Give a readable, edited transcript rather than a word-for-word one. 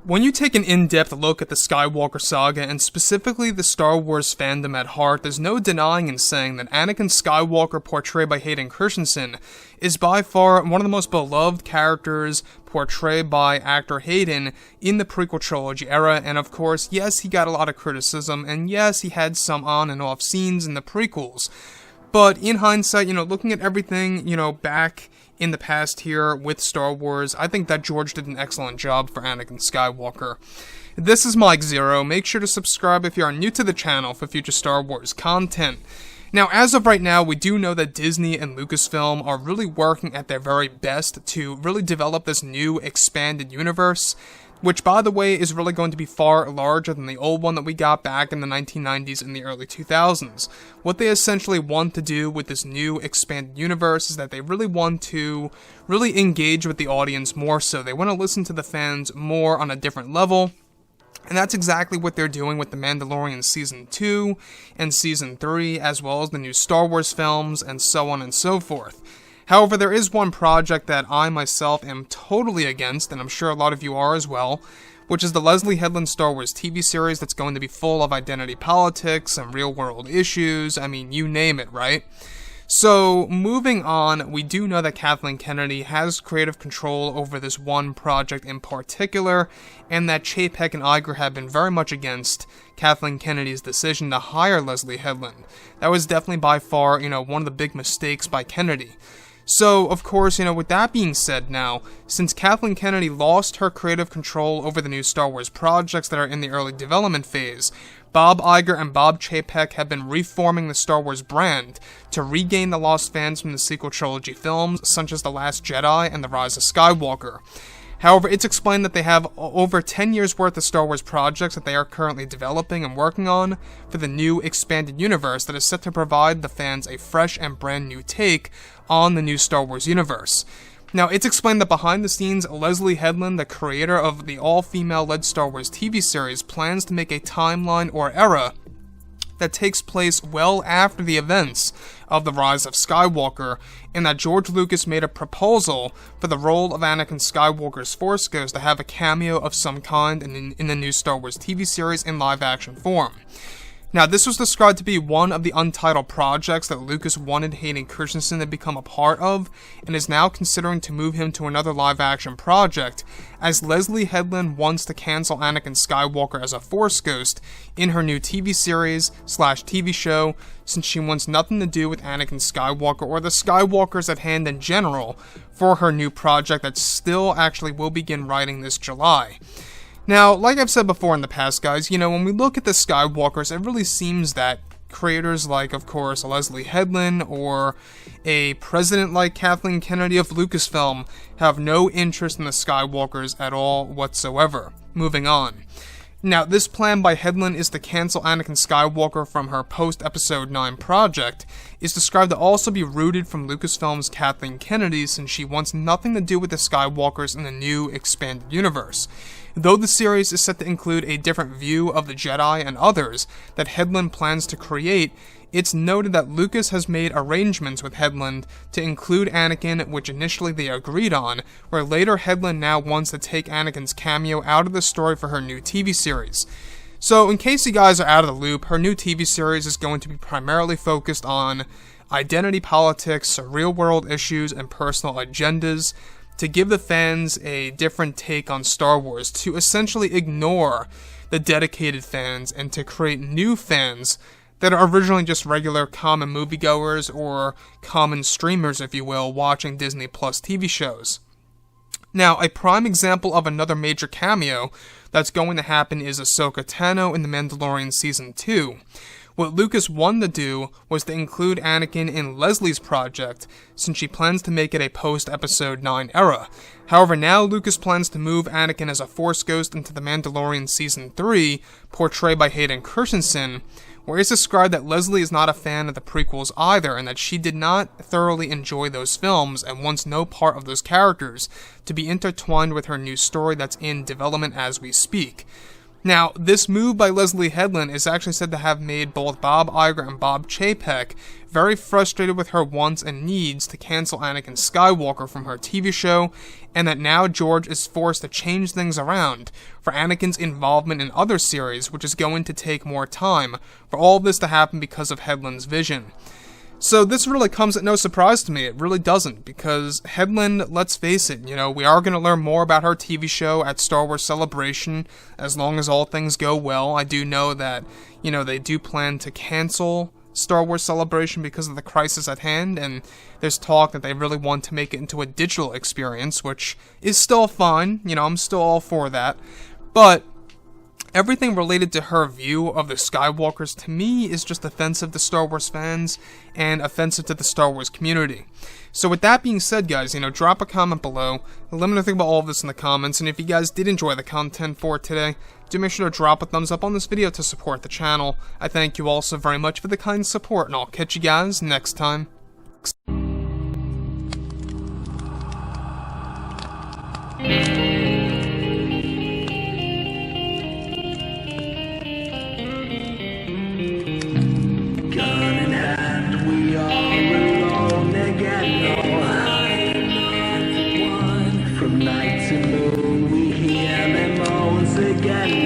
When you take an in-depth look at the Skywalker saga, and specifically the Star Wars fandom at heart, there's no denying and saying that Anakin Skywalker, portrayed by Hayden Christensen, is by far one of the most beloved characters portrayed by actor Hayden in the prequel trilogy era, and of course, yes, he got a lot of criticism, and yes, he had some on and off scenes in the prequels. But in hindsight, looking at everything, back in the past here with Star Wars, I think that George did an excellent job for Anakin Skywalker. This is Mike Zeroh. Make sure to subscribe if you are new to the channel for future Star Wars content. Now, as of right now, we do know that Disney and Lucasfilm are really working at their very best to really develop this new expanded universe, which, by the way, is really going to be far larger than the old one that we got back in the 1990s and the early 2000s. What they essentially want to do with this new expanded universe is that they really want to really engage with the audience more so. They want to listen to the fans more on a different level. And that's exactly what they're doing with The Mandalorian Season 2 and Season 3, as well as the new Star Wars films, and so on and so forth. However, there is one project that I myself am totally against, and I'm sure a lot of you are as well, which is the Leslye Headland Star Wars TV series that's going to be full of identity politics and real-world issues. I mean, you name it, right? So, moving on, we do know that Kathleen Kennedy has creative control over this one project in particular, and that Chapek and Iger have been very much against Kathleen Kennedy's decision to hire Leslye Headland. That was definitely by far, one of the big mistakes by Kennedy. So, of course, with that being said now, since Kathleen Kennedy lost her creative control over the new Star Wars projects that are in the early development phase, Bob Iger and Bob Chapek have been reforming the Star Wars brand to regain the lost fans from the sequel trilogy films, such as The Last Jedi and The Rise of Skywalker. However, it's explained that they have over 10 years worth of Star Wars projects that they are currently developing and working on for the new expanded universe that is set to provide the fans a fresh and brand new take on the new Star Wars universe. Now, it's explained that behind the scenes, Leslye Headland, the creator of the all-female led Star Wars TV series, plans to make a timeline or era that takes place well after the events of The Rise of Skywalker, and that George Lucas made a proposal for the role of Anakin Skywalker's Force Ghost to have a cameo of some kind in the new Star Wars TV series in live-action form. Now, this was described to be one of the untitled projects that Lucas wanted Hayden Christensen to become a part of, and is now considering to move him to another live-action project, as Leslye Headland wants to cancel Anakin Skywalker as a Force Ghost in her new TV series/TV show, since she wants nothing to do with Anakin Skywalker or the Skywalkers at hand in general for her new project that still actually will begin writing this July. Now, like I've said before in the past, guys, when we look at the Skywalkers, it really seems that creators like, of course, Leslye Headland or a president like Kathleen Kennedy of Lucasfilm have no interest in the Skywalkers at all whatsoever. Moving on. Now, this plan by Headland is to cancel Anakin Skywalker from her post-Episode 9 project is described to also be rooted from Lucasfilm's Kathleen Kennedy, since she wants nothing to do with the Skywalkers in the new expanded universe. Though the series is set to include a different view of the Jedi and others that Headland plans to create, it's noted that Lucas has made arrangements with Headland to include Anakin, which initially they agreed on, where later Headland now wants to take Anakin's cameo out of the story for her new TV series. So, in case you guys are out of the loop, her new TV series is going to be primarily focused on identity politics, real-world issues, and personal agendas, to give the fans a different take on Star Wars, to essentially ignore the dedicated fans and to create new fans that are originally just regular common moviegoers or common streamers, if you will, watching Disney Plus TV shows. Now, a prime example of another major cameo that's going to happen is Ahsoka Tano in The Mandalorian Season 2. What Lucas wanted to do was to include Anakin in Leslie's project, since she plans to make it a post-Episode 9 era. However, now Lucas plans to move Anakin as a Force Ghost into The Mandalorian Season 3, portrayed by Hayden Christensen, where it's described that Leslye is not a fan of the prequels either, and that she did not thoroughly enjoy those films and wants no part of those characters to be intertwined with her new story that's in development as we speak. Now, this move by Leslye Headland is actually said to have made both Bob Iger and Bob Chapek very frustrated with her wants and needs to cancel Anakin Skywalker from her TV show, and that now George is forced to change things around for Anakin's involvement in other series, which is going to take more time for all of this to happen because of Headland's vision. So this really comes at no surprise to me. It really doesn't, because Headland, let's face it, we are going to learn more about her TV show at Star Wars Celebration, as long as all things go well. I do know that, they do plan to cancel Star Wars Celebration because of the crisis at hand, and there's talk that they really want to make it into a digital experience, which is still fine. I'm still all for that. But everything related to her view of the Skywalkers, to me, is just offensive to Star Wars fans and offensive to the Star Wars community. So with that being said, guys, drop a comment below. Let me know think about all of this in the comments, and if you guys did enjoy the content for today, do make sure to drop a thumbs up on this video to support the channel. I thank you all so very much for the kind support, and I'll catch you guys next time. From night to moon, we hear them moans again.